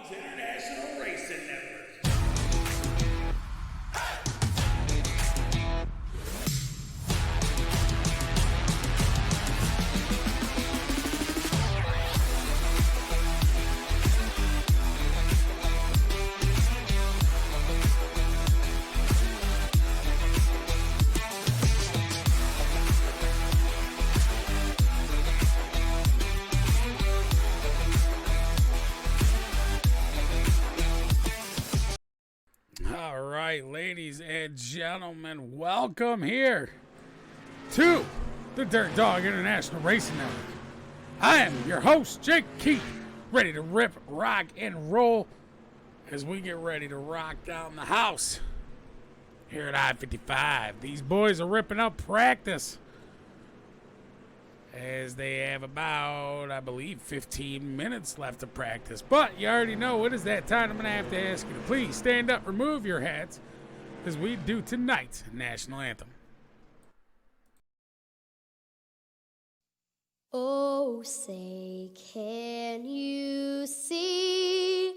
Dogs International Racing Network. All right, ladies and gentlemen, welcome here to the Dirt Dog International Racing Network. I am your host, Jake Keith, ready to rip, rock, and roll as we get ready to rock down the house here at I-55. These boys are ripping up practice as they have about, I believe, 15 minutes left to practice. But you already know it is that time. I'm going to have to ask you to please stand up, remove your hats, as we do tonight's national anthem. Oh, say, can you see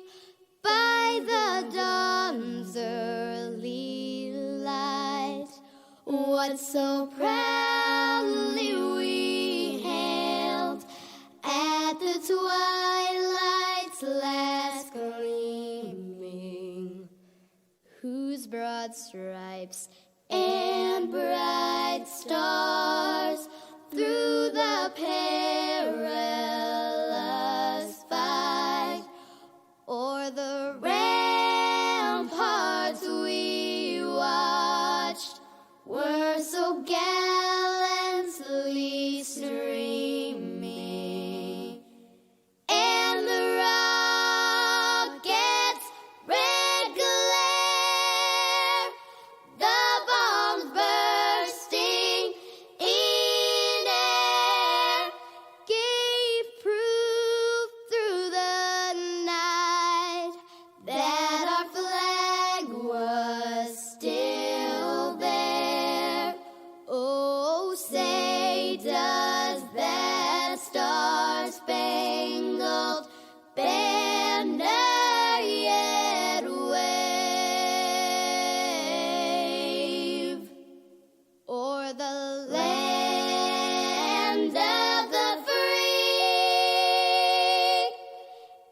by the dawn's early light what so proudly we hailed at the twilight's last gleaming, whose broad stripes and bright stars through the perilous fight o'er the ramparts we watched were so gallantly streaming, and the rocket's red glare, the bombs bursting in air, gave proof through the night that our flag was still there. Oh, say, does that star-spangled banner yet wave o'er the land of the free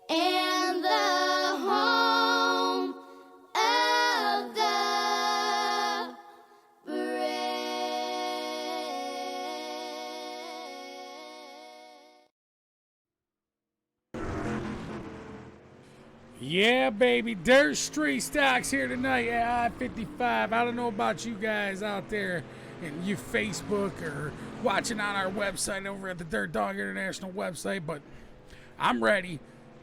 and the home of the Yeah, baby, Dirt Street Stocks here tonight at I-55. I don't know about you guys out there and you Facebook or watching on our website over at the Dirt Dog International website, but I'm ready.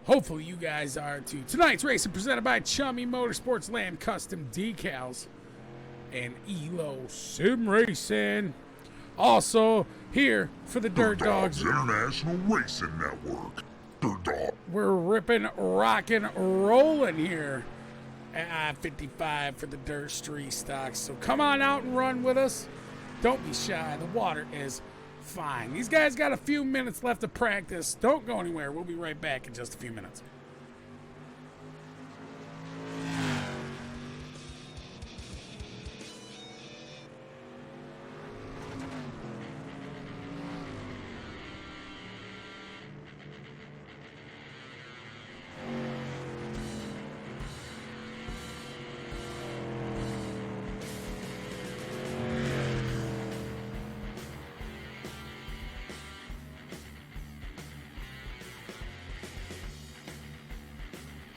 Hopefully you guys are too. Tonight's racing presented by Chummy Motorsports Land Custom Decals and ELO Sim Racing. Also here for the Dirt Dogs International Racing Network. Dirt Dog. We're ripping, rocking, rolling here at I-55 for the Dirt Street Stocks. So come on out and run with us. Don't be shy. The water is fine. These guys got a few minutes left to practice. Don't go anywhere. We'll be right back in just a few minutes.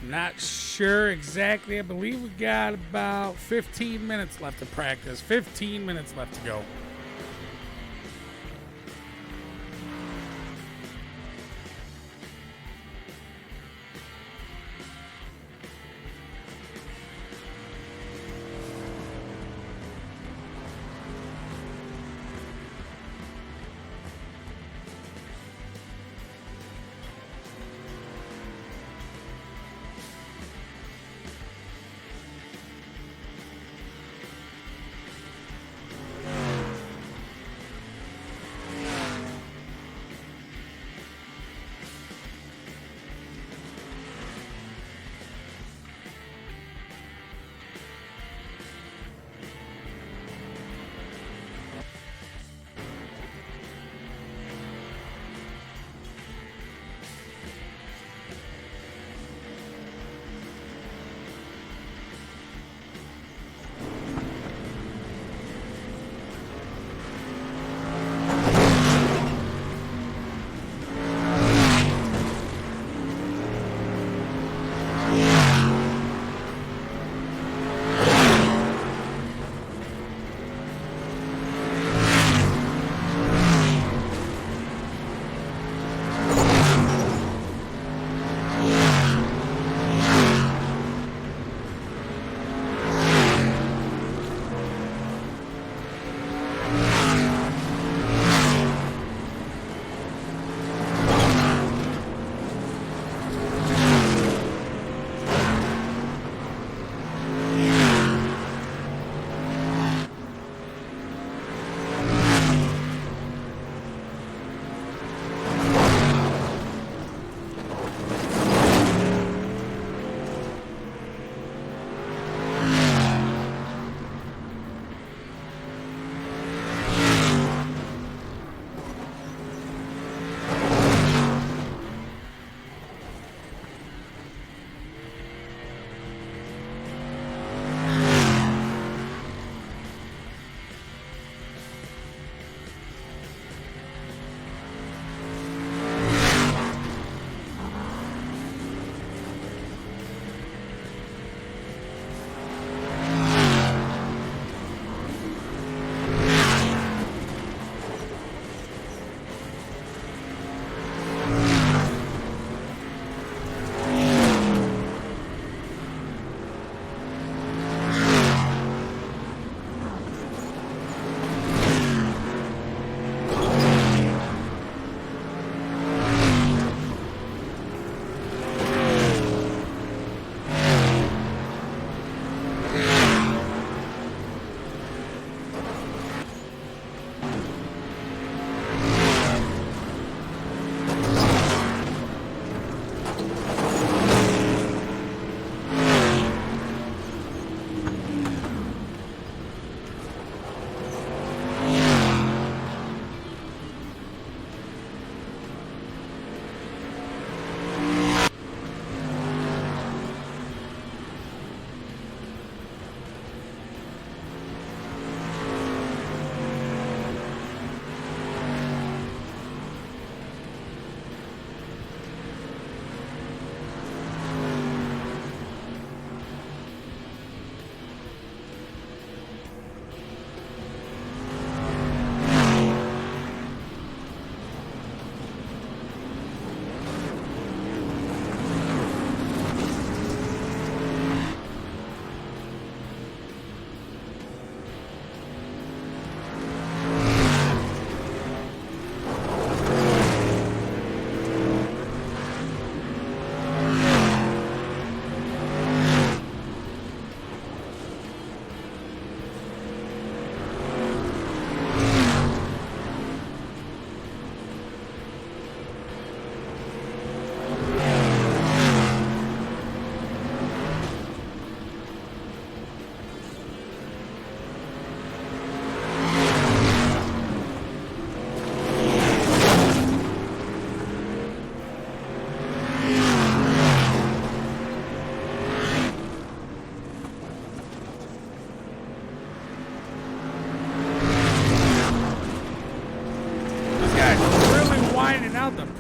Not sure exactly. I believe we got about 15 minutes left to practice. 15 minutes left to go.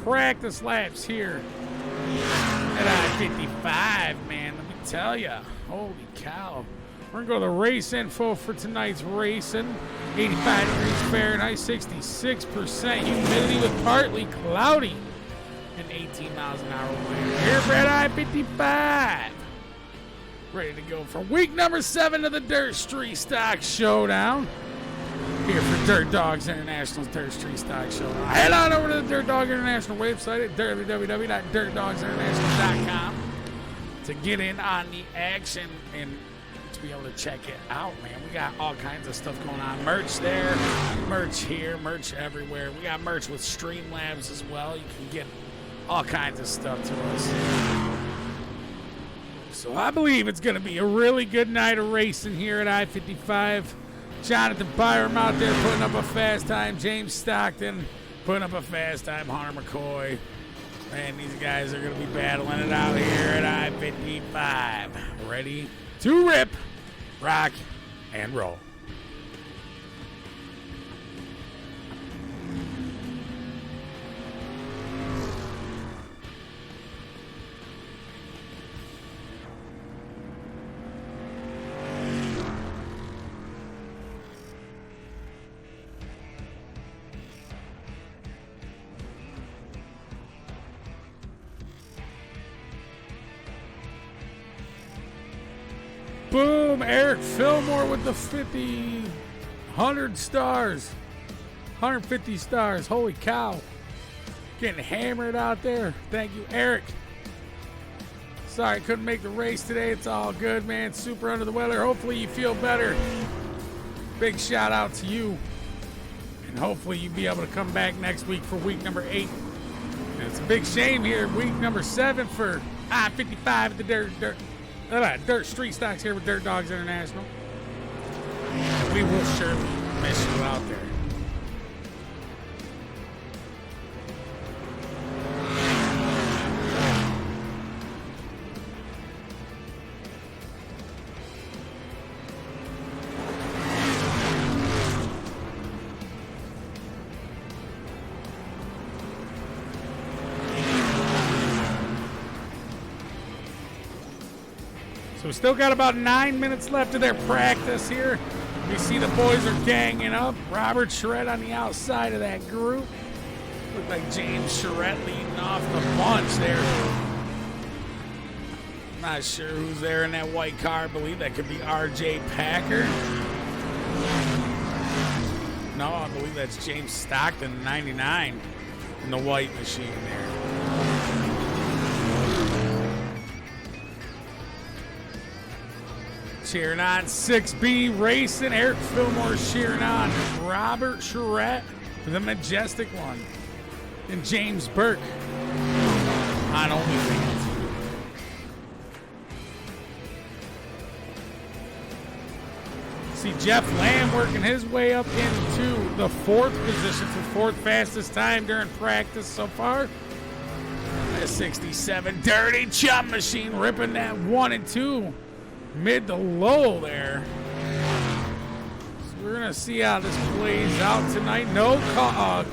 practice laps here at I-55, man. Let me tell you. Holy cow. We're going to go to the race info for tonight's racing. 85 degrees Fahrenheit, 66% humidity with partly cloudy, and 18 miles an hour wind. Here for I-55. Ready to go for week number 7 of the Dirt Street Stock Showdown. Here for Dirt Dogs International's Dirt Street Stock Showdown. Head on over to the Dirt Dog International website at www.dirtdogsinternational.com to get in on the action and to be able to check it out, man. We got all kinds of stuff going on. Merch there, merch here, merch everywhere. We got merch with Streamlabs as well. You can get all kinds of stuff to us. So I believe it's going to be a really good night of racing here at I-55. Jonathan Byram out there putting up a fast time. James Stockton putting up a fast time. Hunter McCoy. Man, these guys are going to be battling it out here at I-55. Ready to rip, rock, and roll. Boom, Eric Fillmore with the 100 stars. 150 stars, holy cow. Getting hammered out there. Thank you, Eric. Sorry I couldn't make the race today. It's all good, man. Super under the weather. Hopefully you feel better. Big shout out to you. And hopefully you'll be able to come back next week for week number 8. And it's a big shame here. Week number 7 for I-55 at the Dirt Street Stocks here with Dirt Dogs International. We will surely miss you out there. So we still got about 9 minutes left of their practice here. We see the boys are ganging up. Robert Charette on the outside of that group. Look like James Charette leading off the bunch there. Not sure who's there in that white car. I believe that could be RJ Packer. No, I believe that's James Stockton, 99, in the white machine there. Cheering on 6B Racing. Eric Fillmore cheering on Robert Charette, the majestic one. And James Burke on OnlyFans. See Jeff Lamb working his way up into the 4th position for 4th fastest time during practice so far. A 67 Dirty Chum Machine ripping that 1 and 2. Mid to low there. So we're going to see how this plays out tonight. No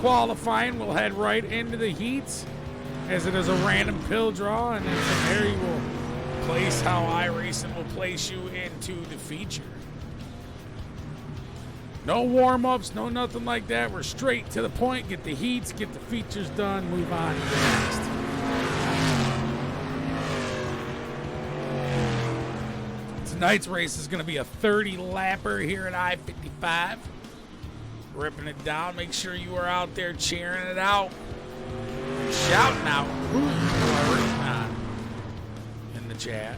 qualifying. We'll head right into the heats as it is a random pill draw. And then from there you will place how iRacing will place you into the feature. No warm-ups, no nothing like that. We're straight to the point. Get the heats, get the features done, move on to the next. Tonight's race is going to be a 30-lapper here at I-55. Ripping it down. Make sure you are out there cheering it out. Shouting out who you are rooting on in the chat.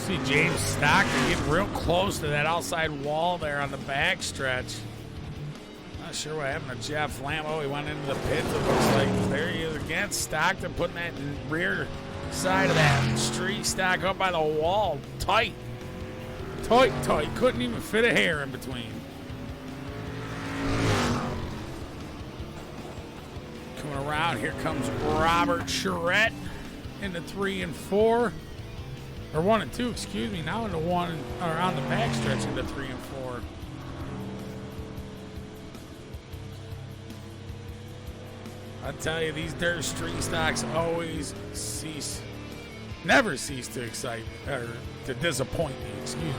See James Stockton getting real close to that outside wall there on the back stretch. Not sure what happened to Jeff Lamb. Oh, he went into the pits. It looks like there he is again. Stockton putting that rear Side of that street stock up by the wall. Tight. Tight. Couldn't even fit a hair in between. Coming around, here comes Robert Charette into 3 and 4. Or 1 and 2, excuse me. Now into 1, or on the backstretch into 3 and 4. I tell you, these dirt street stocks never cease to excite or to disappoint me, excuse me.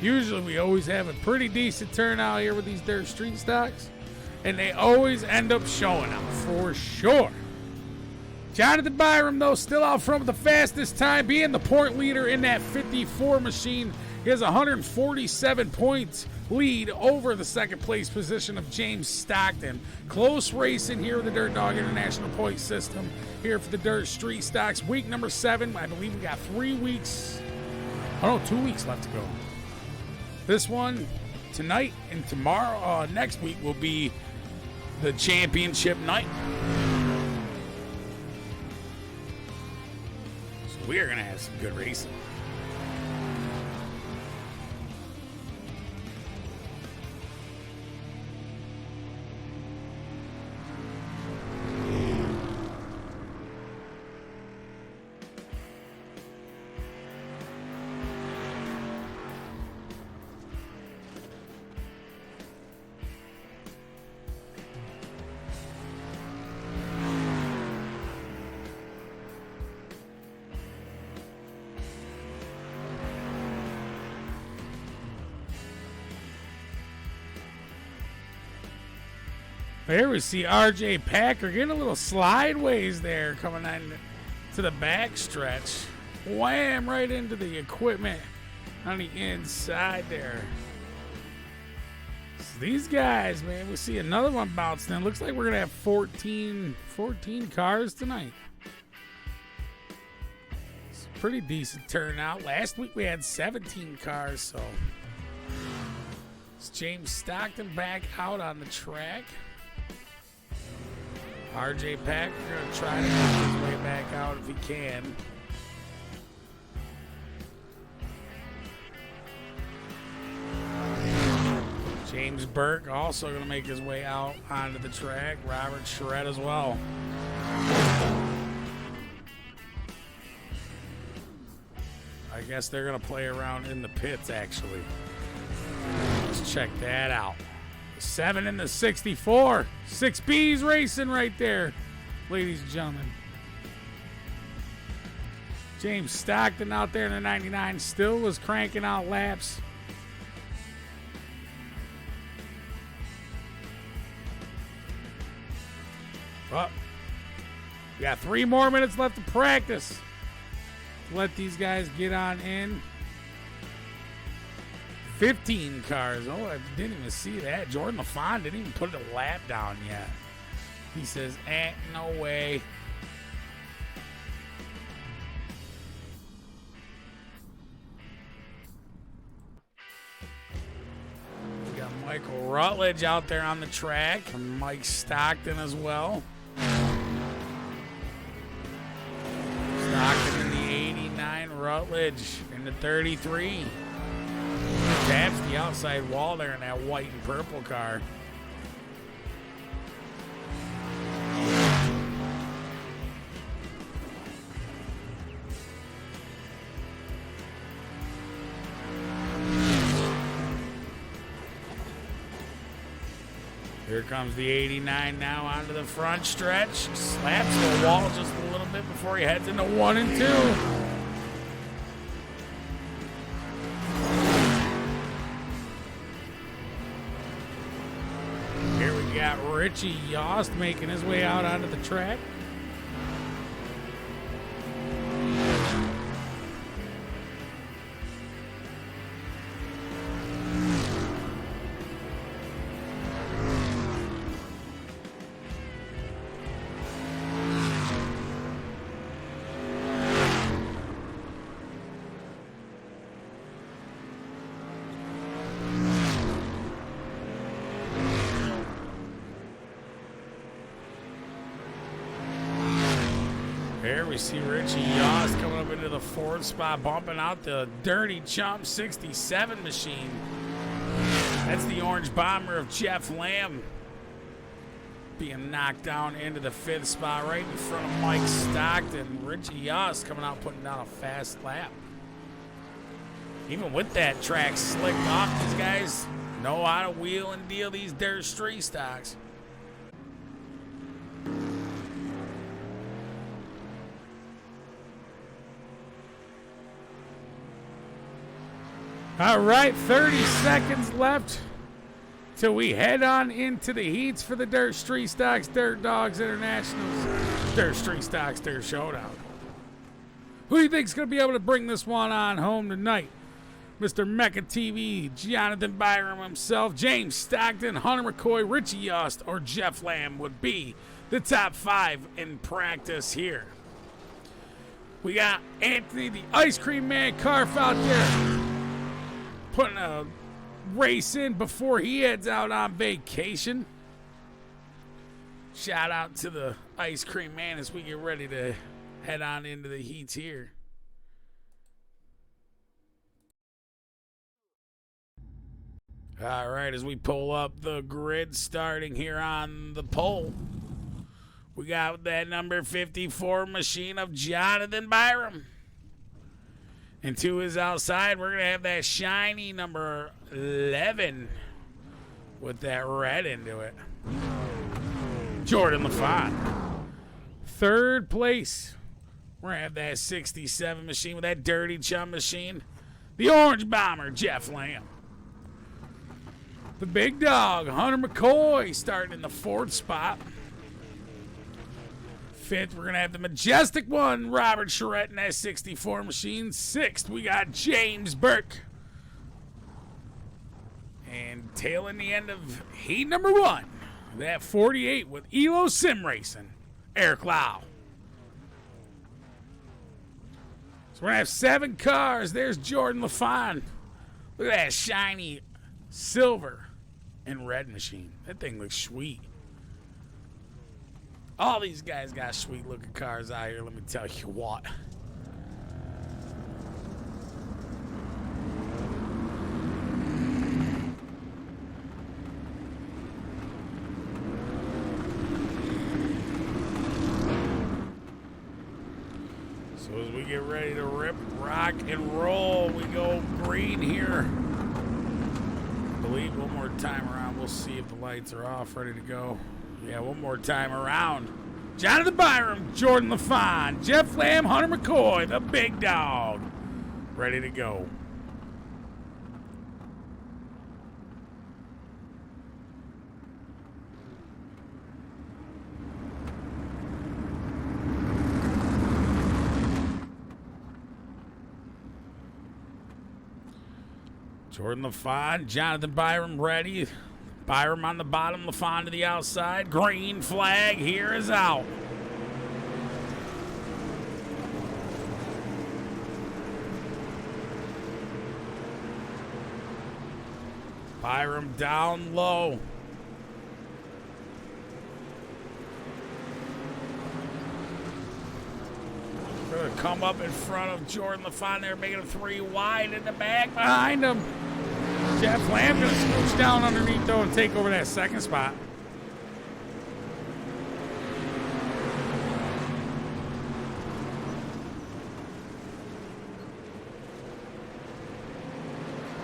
Usually we always have a pretty decent turnout here with these dirt street stocks, and they always end up showing out for sure. Jonathan Byram, though, still out front with the fastest time, being the point leader in that 54 machine. He has 147 points lead over the second place position of James Stockton. Close racing here with the Dirt Dog International Point System here for the Dirt Street Stocks. Week number 7. I believe we got 2 weeks left to go. This one tonight and tomorrow, next week will be the championship night. So we are going to have some good racing. There we see RJ Packer getting a little sideways there coming on to the back stretch. Wham! Right into the equipment on the inside there. So these guys, man, we see another one bouncing in. Looks like we're going to have 14 cars tonight. It's a pretty decent turnout. Last week we had 17 cars, so it's James Stockton back out on the track. RJ Packer going to try to make his way back out if he can. James Burke also going to make his way out onto the track. Robert Charette as well. I guess they're going to play around in the pits, actually. Let's check that out. 7 in the 64. 6B's racing right there, ladies and gentlemen. James Stockton out there in the 99 still was cranking out laps. Well, we got 3 more minutes left to practice. Let these guys get on in. 15 cars. Oh, I didn't even see that. Jordan LaFond didn't even put a lap down yet. He says, no way. We got Michael Rutledge out there on the track, and Mike Stockton as well. Stockton in the 89, Rutledge in the 33. Taps the outside wall there in that white and purple car. Here comes the 89 now onto the front stretch. Slaps the wall just a little bit before he heads into 1 and 2. Got Richie Yost making his way out onto the track. There we see Richie Yost coming up into the fourth spot, bumping out the Dirty Chump 67 machine. That's the orange bomber of Jeff Lamb being knocked down into the fifth spot right in front of Mike Stockton. Richie Yost coming out putting down a fast lap. Even with that track slicked off, these guys know how to wheel and deal these dirt street stocks. All right, 30 seconds left till we head on into the heats for the Dirt Street Stocks Dirt Dogs Internationals. Dirt Street Stocks Dirt Showdown. Who do you think is going to be able to bring this one on home tonight? Mr. Mecha TV, Jonathan Byram himself, James Stockton, Hunter McCoy, Richie Yost, or Jeff Lamb would be the top 5 in practice here. We got Anthony the Ice Cream Man Carf out there putting a race in before he heads out on vacation. Shout out to the Ice Cream Man as we get ready to head on into the heats here. All right, as we pull up the grid starting here on the pole, we got that number 54 machine of Jonathan Byram. And to his outside, we're going to have that shiny number 11 with that red into it. Jordan LaFont. Third place, we're going to have that 67 machine with that Dirty Chum machine. The Orange Bomber, Jeff Lamb. The big dog, Hunter McCoy, starting in the fourth spot. Fifth, we're going to have the majestic one, Robert Charette, in that 64 machine. Sixth, we got James Burke. And tailing the end of heat number 1, that 48 with Elo Sim Racing, Eric Lau. So we're going to have 7 cars. There's Jordan LaFont. Look at that shiny silver and red machine. That thing looks sweet. All these guys got sweet looking cars out here, let me tell you what. So as we get ready to rip, rock, and roll, we go green here. I believe one more time around, we'll see if the lights are off, ready to go. Yeah, one more time around. Jonathan Byram, Jordan LaFont, Jeff Lamb, Hunter McCoy, the big dog. Ready to go. Jordan LaFont, Jonathan Byram ready. Byram on the bottom, LaFont to the outside. Green flag here is out. Byram down low. Gonna come up in front of Jordan LaFont there, making a 3 wide in the back behind him. Jeff Lamb gonna scooch down underneath though and take over that second spot.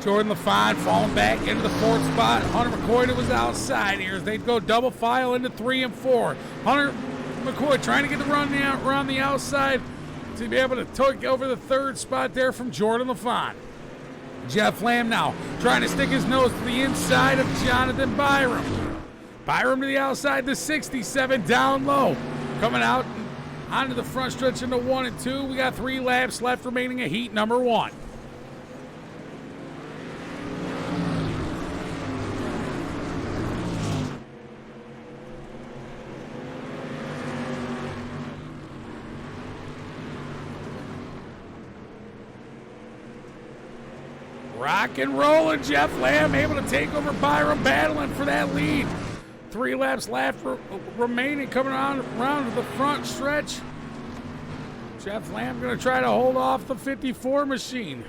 Jordan LaFont falling back into the fourth spot. Hunter McCoy to his outside here as they go double file into 3 and 4. Hunter McCoy trying to get the run around the outside to be able to take over the third spot there from Jordan LaFont. Jeff Lamb now trying to stick his nose to the inside of Jonathan Byram. Byram to the outside, the 67 down low. Coming out onto the front stretch into 1 and 2. We got 3 laps left remaining of heat number 1. Rock and rolling, Jeff Lamb able to take over Byram, battling for that lead. 3 laps left remaining, coming around to the front stretch. Jeff Lamb going to try to hold off the 54 machine.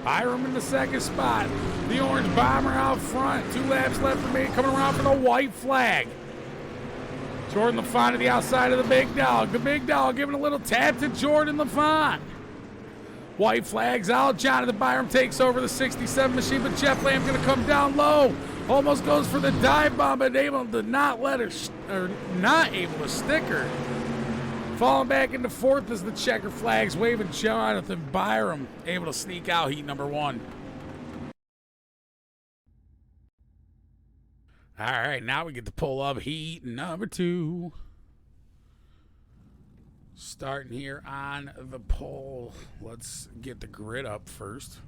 Byram in the second spot. The orange bomber out front. 2 laps left remaining, coming around for the white flag. Jordan LaFont to the outside of the big dog. The big dog giving a little tap to Jordan LaFont. White flag's out. Jonathan Byram takes over the 67 machine, but Jeff Lamb going to come down low. Almost goes for the dive bomb, but able to not let her, or not able to stick her. Falling back into fourth as the checker flags waving. Jonathan Byram able to sneak out heat number 1. All right, now we get to pull up heat number 2. Starting here on the pole. Let's get the grid up first.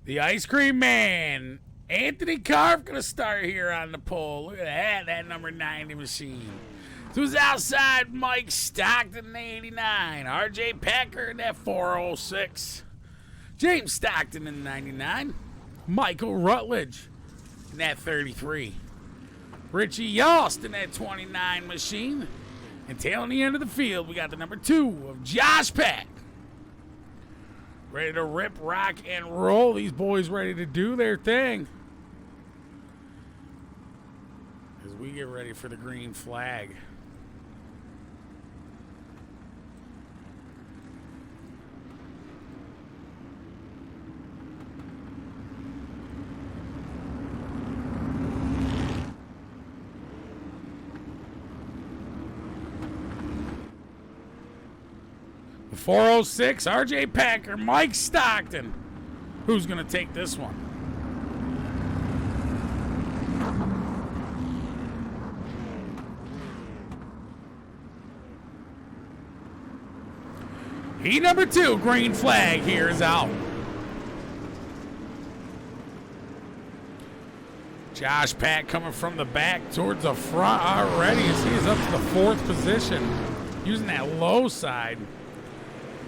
The Ice Cream Man, Anthony Karf, gonna start here on the pole. Look at that number 90 machine. To his outside, Mike Stockton in the 89. RJ Packer in that 406. James Stockton in the 99. Michael Rutledge in that 33. Richie Yost in that 29 machine. And tailing the end of the field, we got the number 2 of Josh Peck. Ready to rip, rock, and roll. These boys ready to do their thing. As we get ready for the green flag. The 406, RJ Packer, Mike Stockton. Who's going to take this one? Heat number 2, green flag here is out. Josh Peck coming from the back towards the front already as he is up to the 4th position. Using that low side.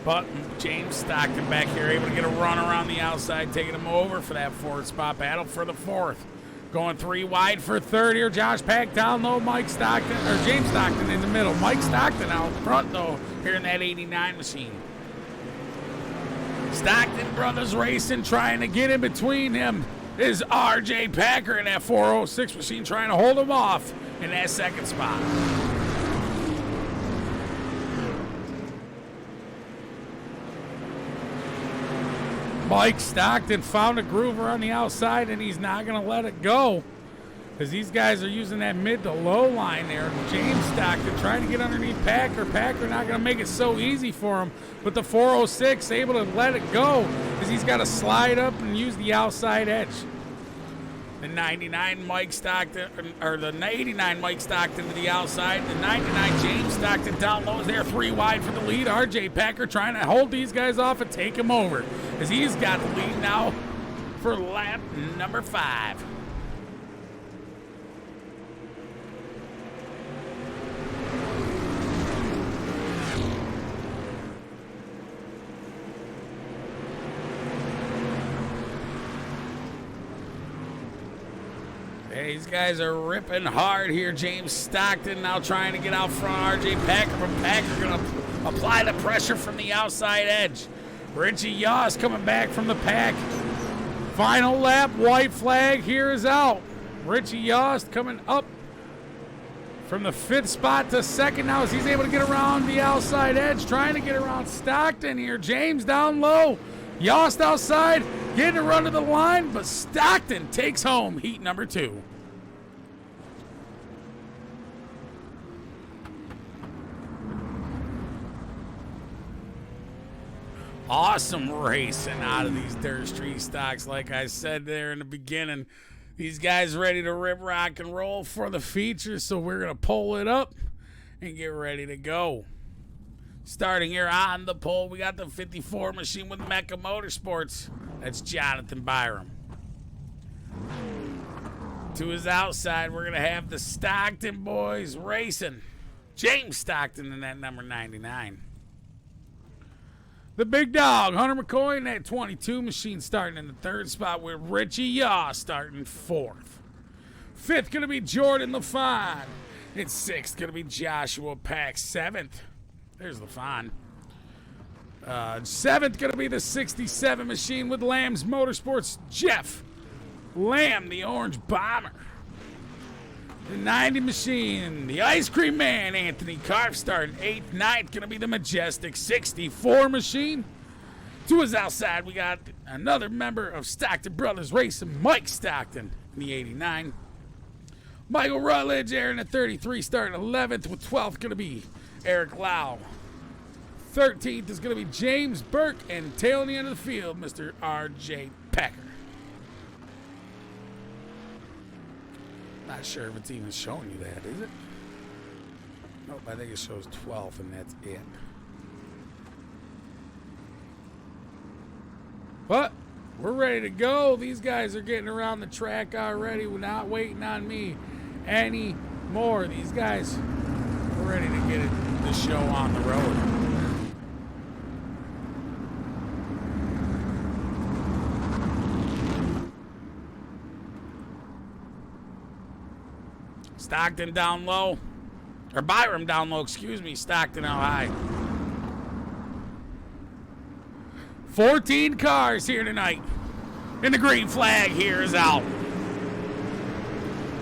But James Stockton back here able to get a run around the outside, taking him over for that 4th spot. Battle for the 4th. Going 3 wide for 3rd here. Josh Peck down low. Mike Stockton, or James Stockton in the middle. Mike Stockton out front though, here in that 89 machine. Stockton brothers racing, trying to get in between him is RJ Packer in that 406 machine, trying to hold him off in that 2nd spot. Mike Stockton found a groover on the outside, and he's not going to let it go because these guys are using that mid to low line there. James Stockton trying to get underneath Packer. Packer not going to make it so easy for him, but the 406 able to let it go because he's got to slide up and use the outside edge. The 99 Mike Stockton, or the 89 Mike Stockton to the outside. The 99 James Stockton down low is there, 3 wide for the lead. RJ Packer trying to hold these guys off and take them over as he's got the lead now for lap number 5. These guys are ripping hard here. James Stockton now trying to get out front. RJ Packer from Packer going to apply the pressure from the outside edge. Richie Yost coming back from the pack. Final lap, white flag here is out. Richie Yost coming up from the 5th spot to 2nd now as he's able to get around the outside edge, trying to get around Stockton here. James down low. Yost outside, getting a run to the line, but Stockton takes home heat number 2. Awesome racing out of these dirt street stocks. Like I said there in the beginning, these guys ready to rip, rock, and roll for the feature, so we're going to pull it up and get ready to go. Starting here on the pole, we got the 54 machine with Mecca Motorsports. That's Jonathan Byram. To his outside, we're going to have the Stockton boys racing. James Stockton in that number 99. The big dog, Hunter McCoy in that 22 machine, starting in the 3rd spot with Richie Yost starting 4th. 5th going to be Jordan LaFont. In 6th, going to be Joshua Pack. 7th, there's LaFon. 7th, going to be the 67 machine with Lamb's Motorsports. Jeff Lamb, the Orange Bomber. The 90 machine, the Ice Cream Man, Anthony Karp, starting 8th. 9th, going to be the Majestic 64 machine. To his outside, we got another member of Stockton Brothers Racing, Mike Stockton, in the 89. Michael Rutledge, Aaron at 33, starting 11th, with 12th going to be Eric Lau. 13th is going to be James Burke, and tailing the end of the field, Mr. R.J. Packer. Not sure if it's even showing you that, is it? Nope, I think it shows 12th, and that's it. But we're ready to go. These guys are getting around the track already. We're not waiting on me anymore. These guys are ready to get the show on the road. Stockton down low. Or Byram down low, excuse me. Stockton out high. 14 cars here tonight. And the green flag here is out.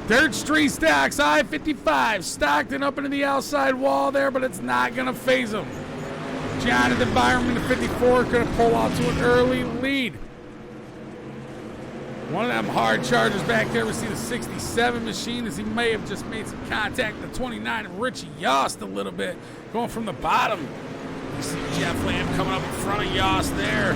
Dirt Street Stacks, I-55. Stockton up into the outside wall there, but it's not going to phase them. Jonathan Byram in the 54 going to pull out to an early lead. One of them hard chargers back there. We see the 67 machine as he may have just made some contact with the 29 of Richie Yost a little bit. Going from the bottom. You see Jeff Lamb coming up in front of Yost there.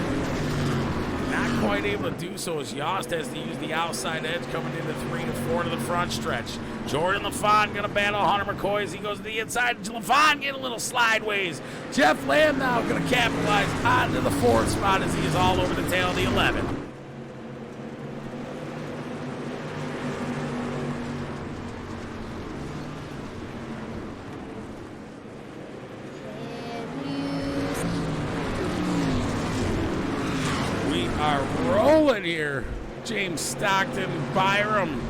Not quite able to do so as Yost has to use the outside edge coming into 3 to 4 to the front stretch. Jordan LaFon going to battle Hunter McCoy as he goes to the inside. LaFon getting a little slideways. Jeff Lamb now going to capitalize onto the 4th spot as he is all over the tail of the 11. Are rolling here. James Stockton, Byram.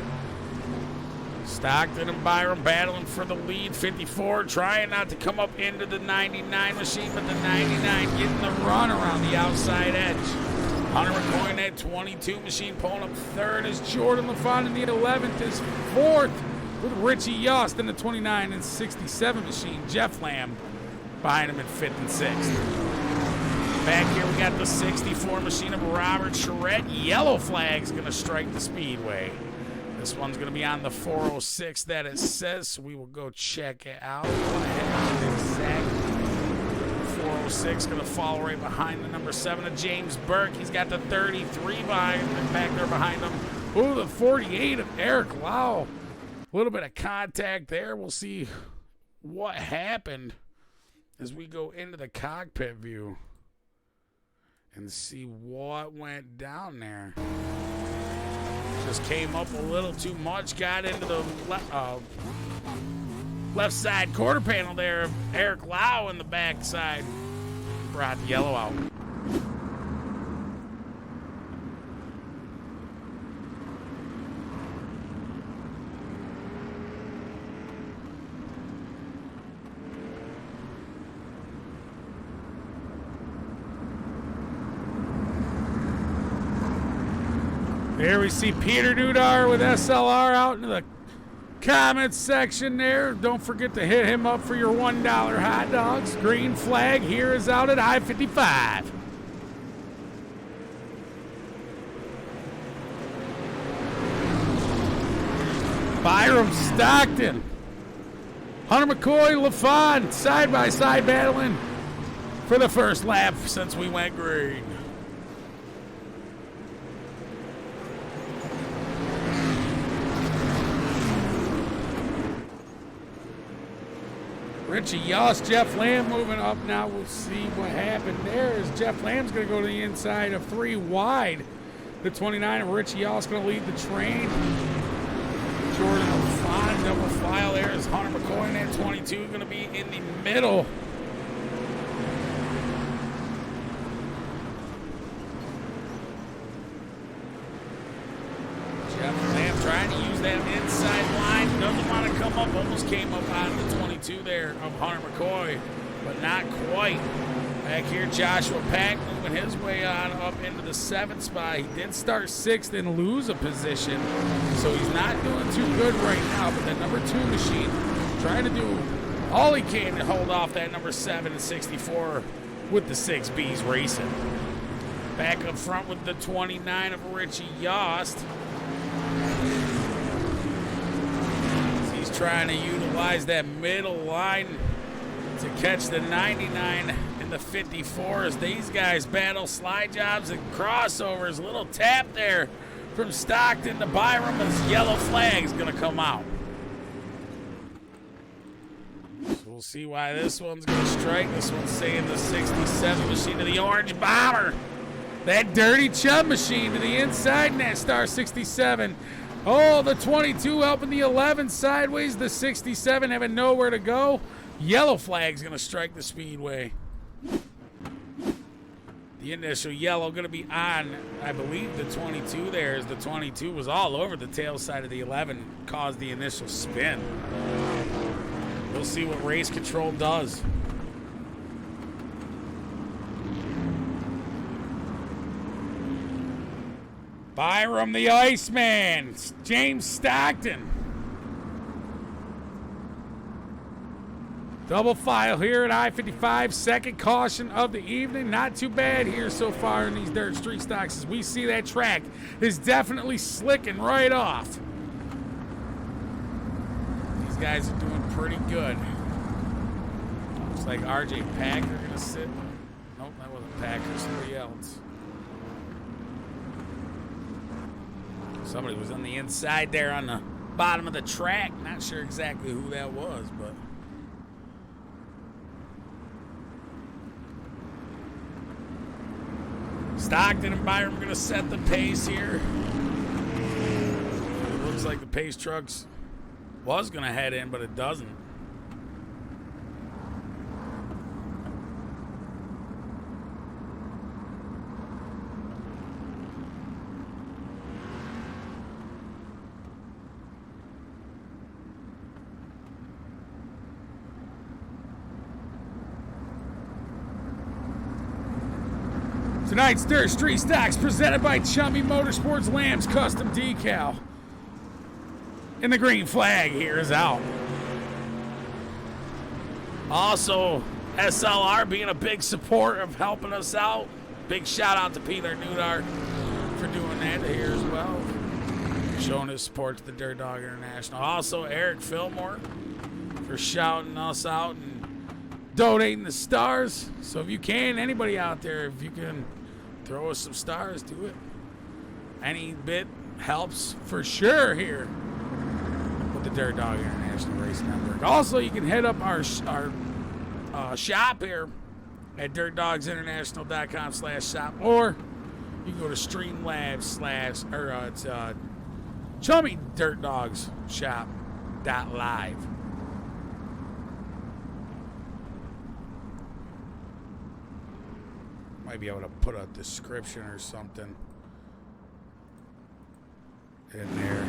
Stockton and Byram battling for the lead. 54 trying not to come up into the 99 machine, but the 99 getting the run around the outside edge. Hunter McCoy in that 22 machine pulling up 3rd as Jordan LaFon in the 11th is 4th with Richie Yost in the 29 and 67 machine. Jeff Lamb behind him at 5th and 6th. Back here, we got the 64 machine of Robert Charette. Yellow flag's going to strike the speedway. This one's going to be on the 406 that it says, so we will go check it out. Exactly. 406 going to follow right behind the number 7 of James Burke. He's got the 33 back there behind him. Ooh, the 48 of Eric Lau. A little bit of contact there. We'll see what happened as we go into the cockpit view and see what went down there. Just came up a little too much, got into the left side quarter panel there of Eric Lau in the back side. Brought the yellow out. There we see Peter Nudar with SLR out in the comments section there. Don't forget to hit him up for your $1 hot dogs. Green flag here is out at I-55. Byram Stockton. Hunter McCoy, LaFon, side-by-side battling for the first lap since we went green. Richie Yost, Jeff Lamb moving up now. We'll see what happened there as Jeff Lamb's going to go to the inside of 3 wide. The 29 of Richie Yost going to lead the train. Jordan LaFon, double file there as Hunter McCoy in that 22 going to be in the middle. Jeff Lamb trying to use that inside line. Doesn't want to come up. Almost came up on the 22 there of Hunter McCoy, but not quite. Back here, Joshua Pack moving his way on up into the 7th spot. He did start 6th and lose a position, so he's not doing too good right now. But that number 2 machine trying to do all he can to hold off that number 7 and 64 with the 6Bs racing. Back up front with the 29 of Richie Yost. He's trying to utilize that middle line to catch the 99 and the 54 as these guys battle slide jobs and crossovers. Little tap there from Stockton to Byram as yellow flag's going to come out. So we'll see why this one's going to strike. This one's saying the 67 machine to the orange bomber. That dirty chub machine to the inside in that star 67. Oh, the 22 helping the 11 sideways. The 67 having nowhere to go. Yellow flag's going to strike the speedway. The initial yellow going to be on, I believe, the 22 there, as the 22 was all over the tail side of the 11, caused the initial spin. We'll see what race control does. Byram the Iceman, James Stockton. Double file here at I-55, second caution of the evening. Not too bad here so far in these dirt street stocks as we see that track is definitely slicking right off. These guys are doing pretty good. Looks like RJ Packer gonna sit. Nope, that wasn't Packer, somebody else. Somebody was on the inside there on the bottom of the track. Not sure exactly who that was, but Stockton and Byram are going to set the pace here. It looks like the pace trucks was going to head in, but it doesn't. Tonight's Dirt Street Stocks presented by Chummy Motorsports Lambs Custom Decal. And the green flag here is out. Also, SLR being a big support of helping us out. Big shout out to Peter Nudar for doing that here as well. Showing his support to the Dirt Dog International. Also, Eric Fillmore for shouting us out and donating the stars. So if you can, anybody out there, if you can throw us some stars, do it. Any bit helps for sure here with the Dirt Dog International Racing Network. Also, you can head up our shop here at dirtdogsinternational.com/shop, or you can go to Streamlabs it's Chummy Dirt Dogs Shop.live. Might be able to put a description or something in there.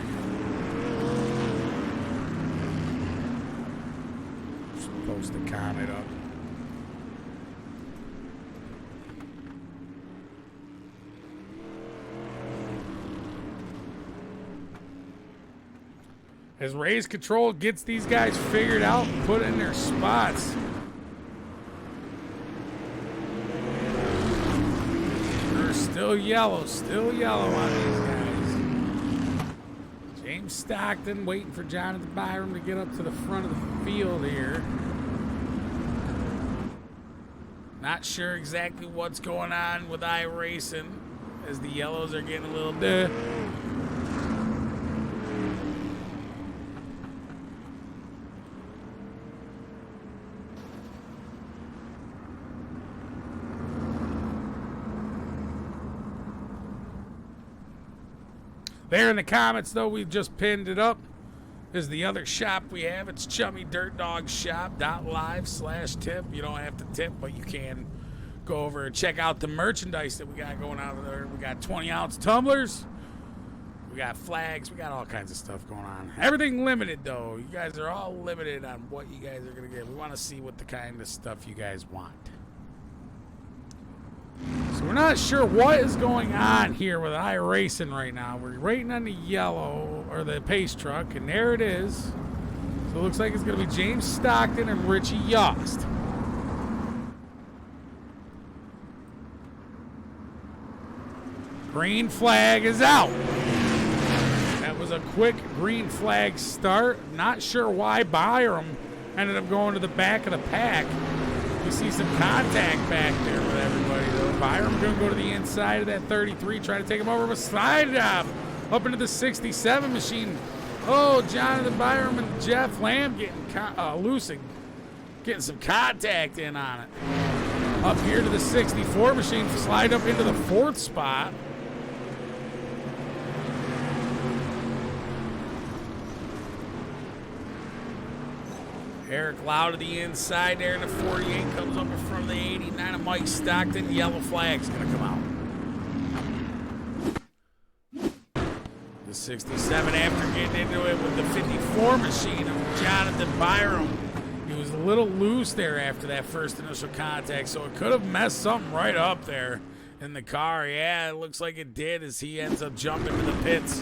Just post a comment up. As Race Control gets these guys figured out and put in their spots. Still yellow on these guys. James Stockton waiting for Jonathan Byram to get up to the front of the field here. Not sure exactly what's going on with iRacing as the yellows are getting a little duh. There in the comments, though, we've just pinned it up, is the other shop we have. It's ChummyDirtDogShop.live/tip. You don't have to tip, but you can go over and check out the merchandise that we got going on there. We got 20-ounce tumblers. We We got flags. We got all kinds of stuff going on. Everything limited, though. You guys are all limited on what you guys are going to get. We want to see what the kind of stuff you guys want. So we're not sure what is going on here with iRacing right now. We're waiting on the yellow, or the pace truck, and there it is. So it looks like it's going to be James Stockton and Richie Yost. Green flag is out. That was a quick green flag start. Not sure why Byram ended up going to the back of the pack. You see some contact back there with everybody, though. Byram going to go to the inside of that 33, try to take him over, but slide job up into the 67 machine. Oh, Jonathan Byram and Jeff Lamb getting loose and getting some contact in on it. Up here to the 64 machine, slide up into the 4th spot. Eric Lau to the inside there in the 48, comes up in front of the 89 of Mike Stockton. Yellow flag's going to come out. The 67 after getting into it with the 54 machine of Jonathan Byram. He was a little loose there after that first initial contact, so it could have messed something right up there in the car. Yeah, it looks like it did as he ends up jumping to the pits,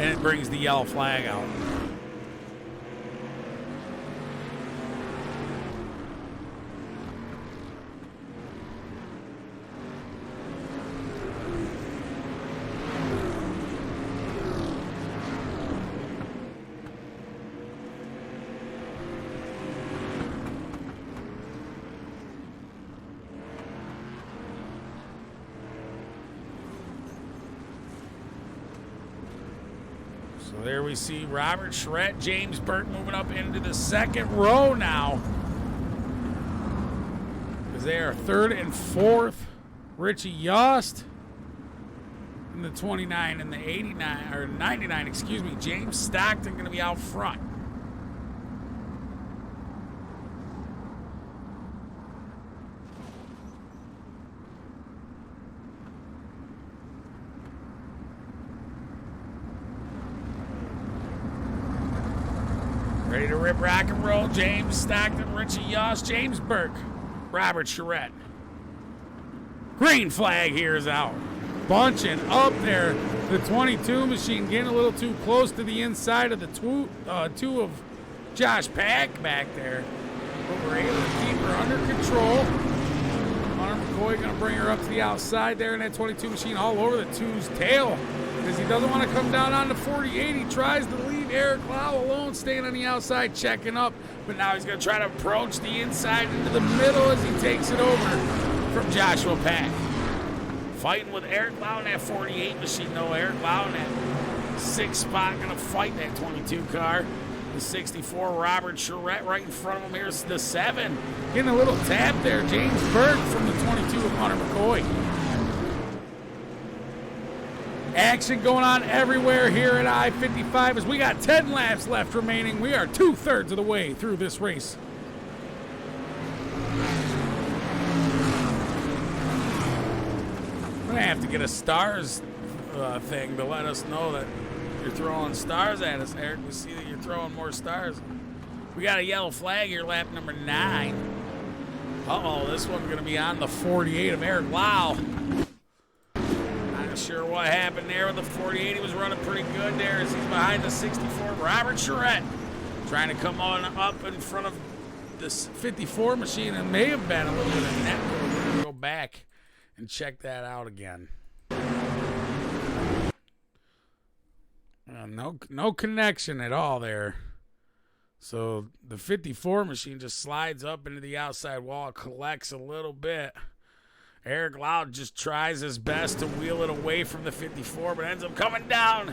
and it brings the yellow flag out. So there we see Robert Charette, James Burke moving up into the 2nd row now. As they are 3rd and 4th. Richie Yost in the 29 and the 89, or 99, excuse me. James Stockton going to be out front. Ready to rip, rock, and roll. James Stockton, Richie Yost, James Burke, Robert Charette. Green flag here is out. Bunching up there. The 22 machine getting a little too close to the inside of the two of Josh Pack back there. But we're able to keep her under control. Hunter McCoy going to bring her up to the outside there in that 22 machine all over the 2's tail. Because he doesn't want to come down on the 48. He tries to leave Eric Lau alone, staying on the outside, checking up. But now he's going to try to approach the inside into the middle as he takes it over from Joshua Pack. Fighting with Eric Lau in that 48 machine, though. Eric Lau in that 6th spot going to fight that 22 car. The 64, Robert Charette right in front of him. Here's the 7. Getting a little tap there. James Burke from the 22 of Hunter McCoy. Action going on everywhere here at I-55 as we got 10 laps left remaining. We are 2/3 of the way through this race. We're going to have to get a stars thing to let us know that you're throwing stars at us, Eric. We see that you're throwing more stars. We got a yellow flag here, lap number 9. Uh-oh, this one's going to be on the 48 of Eric Lau. Not sure what happened there with the 48. He was running pretty good there as he's behind the 64. Robert Charette trying to come on up in front of this 54 machine. It may have been a little bit of net. We're going to go back and check that out again. No connection at all there. So the 54 machine just slides up into the outside wall, collects a little bit. Eric Lau just tries his best to wheel it away from the 54, but ends up coming down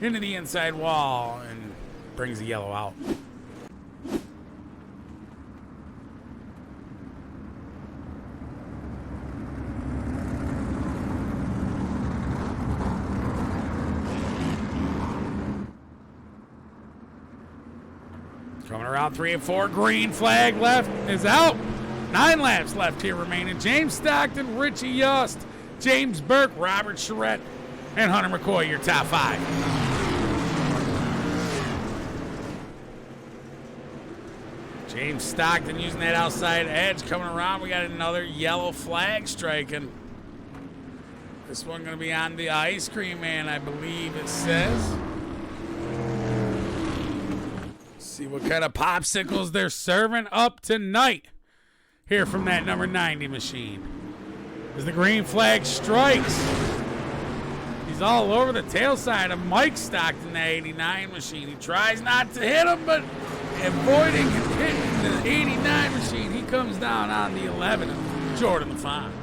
into the inside wall and brings the yellow out. Coming around 3 and 4, green flag left is out. 9 laps left here remaining. James Stockton, Richie Yost, James Burke, Robert Charette, and Hunter McCoy, your top 5. James Stockton using that outside edge coming around. We got another yellow flag striking. This one going to be on the Ice Cream Man, I believe it says. See what kind of popsicles they're serving up tonight here from that number 90 machine. As the green flag strikes, he's all over the tail side of Mike Stockton, that 89 machine. He tries not to hit him, but avoiding hitting the 89 machine, he comes down on the 11 of Jordan LaFont.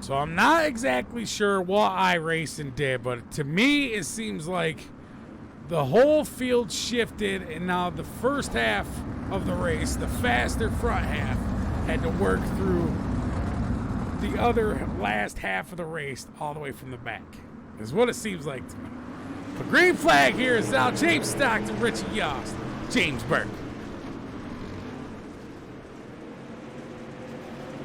So I'm not exactly sure what iRacing did, but to me it seems like the whole field shifted, and now the first half of the race, the faster front half, had to work through the other last half of the race all the way from the back. Is what it seems like to me. The green flag here is out. James Stockton, Richie Yost, James Burke.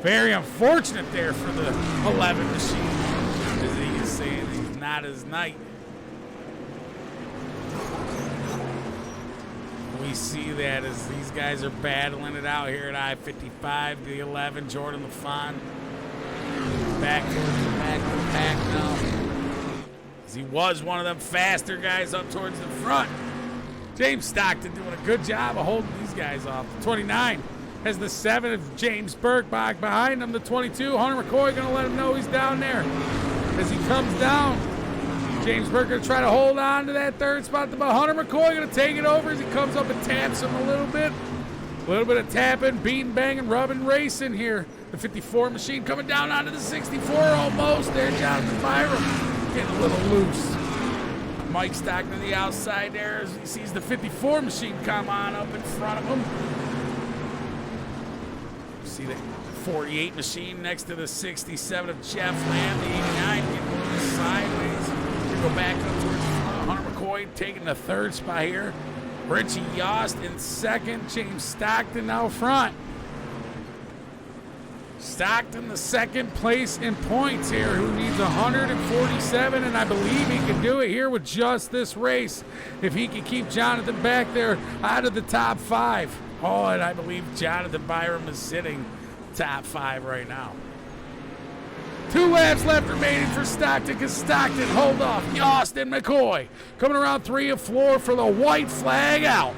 Very unfortunate there for the 11 machine. As he is saying, he's not his night. We see that as these guys are battling it out here at I-55, the 11, Jordan LaFont. Back towards the back of the pack now. As he was one of them faster guys up towards the front. James Stockton doing a good job of holding these guys off. The 29 has the 7 of James Burke back behind him. The 22, Hunter McCoy going to let him know he's down there. As he comes down, James Burke going to try to hold on to that third spot. But Hunter McCoy going to take it over as he comes up and taps him a little bit. A little bit of tapping, beating, banging, rubbing, racing here. The 54 machine coming down onto the 64 almost. There, Jonathan Byram getting a little loose. Mike Stockton on the outside there as he sees the 54 machine come on up in front of him. See the 48 machine next to the 67 of Jeff Lamb, the 89 getting a little sideways. We go back up towards the front. Hunter McCoy taking the third spot here. Richie Yost in second. James Stockton out front. Stockton the second place in points here, who needs 147, and I believe he can do it here with just this race if he can keep Jonathan back there out of the top 5. Oh, and I believe Jonathan Byram is sitting top 5 right now. 2 laps left remaining for Stockton. Can Stockton hold off Yost and McCoy? Coming around 3 of floor for the white flag out.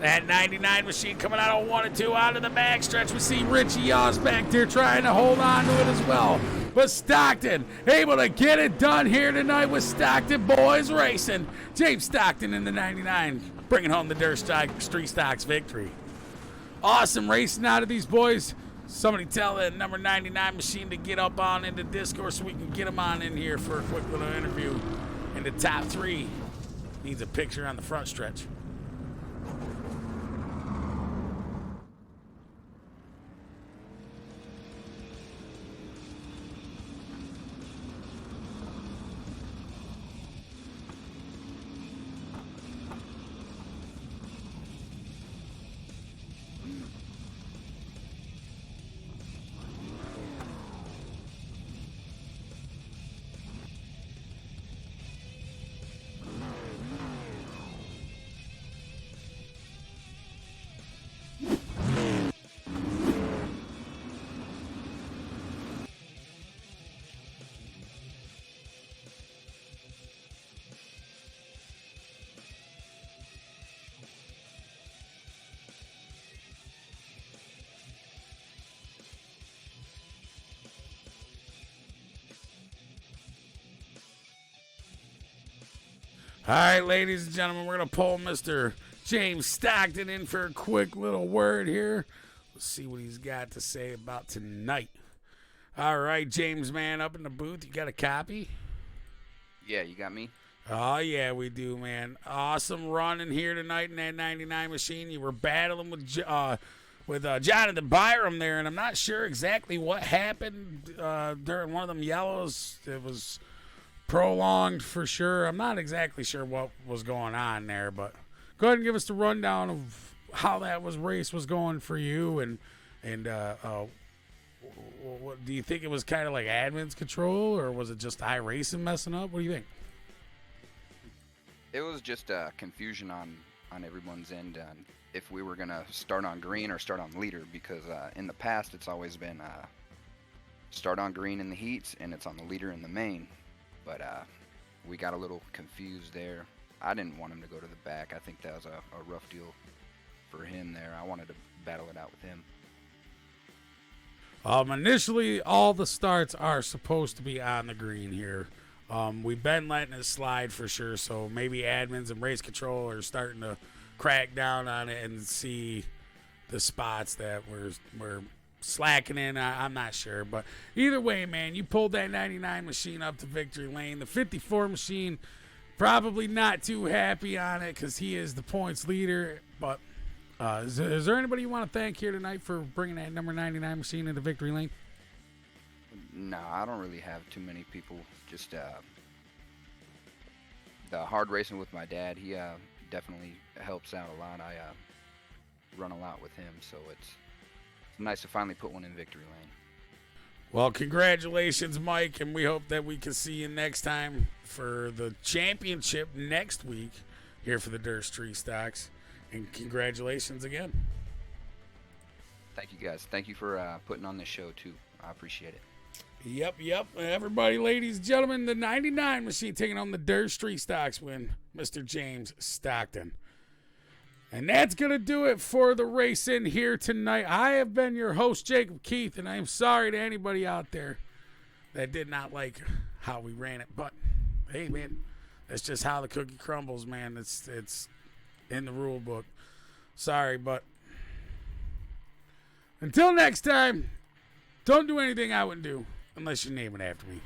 That 99 machine coming out of 1 and 2 out of the backstretch. We see Richie Yost back there trying to hold on to it as well. But Stockton able to get it done here tonight with Stockton Boys Racing. James Stockton in the 99, bringing home the Street Stocks victory. Awesome racing out of these boys. Somebody tell that number 99 machine to get up on into Discord so we can get him on in here for a quick little interview. In the top 3, needs a picture on the front stretch. All right, ladies and gentlemen, we're going to pull Mr. James Stockton in for a quick little word here. Let's see what he's got to say about tonight. All right, James, man, up in the booth, you got a copy? Yeah, you got me? Oh, yeah, we do, man. Awesome running here tonight in that 99 machine. You were battling with Jonathan Byram there, and I'm not sure exactly what happened during one of them yellows. It was prolonged for sure. I'm not exactly sure what was going on there, but go ahead and give us the rundown of how that race was going for you, and what, do you think it was kind of like admin's control, or was it just iRacing messing up? What do you think? It was just confusion on everyone's end on if we were gonna start on green or start on leader, because in the past it's always been start on green in the heats and it's on the leader in the main. But we got a little confused there. I didn't want him to go to the back. I think that was a rough deal for him there. I wanted to battle it out with him. Initially, all the starts are supposed to be on the green here. We've been letting it slide for sure, so maybe admins and race control are starting to crack down on it and see the spots that we're slacking in. I'm not sure, but either way, man, you pulled that 99 machine up to victory lane. The 54 machine probably not too happy on it because he is the points leader, but is there anybody you want to thank here tonight for bringing that number 99 machine into victory lane? No, I don't really have too many people. Just the hard racing with my dad. He definitely helps out a lot. I run a lot with him, so it's nice to finally put one in victory lane. Well, congratulations, Mike, and we hope that we can see you next time for the championship next week here for the Dirt Street Stocks. And congratulations again. Thank you, guys. Thank you for putting on this show, too. I appreciate it. Yep. Everybody, ladies and gentlemen, the 99 machine taking on the Dirt Street Stocks win, Mr. James Stockton. And that's going to do it for the race in here tonight. I have been your host, Jacob Keith, and I am sorry to anybody out there that did not like how we ran it. But, hey, man, that's just how the cookie crumbles, man. It's in the rule book. Sorry, but until next time, don't do anything I wouldn't do unless you name it after me.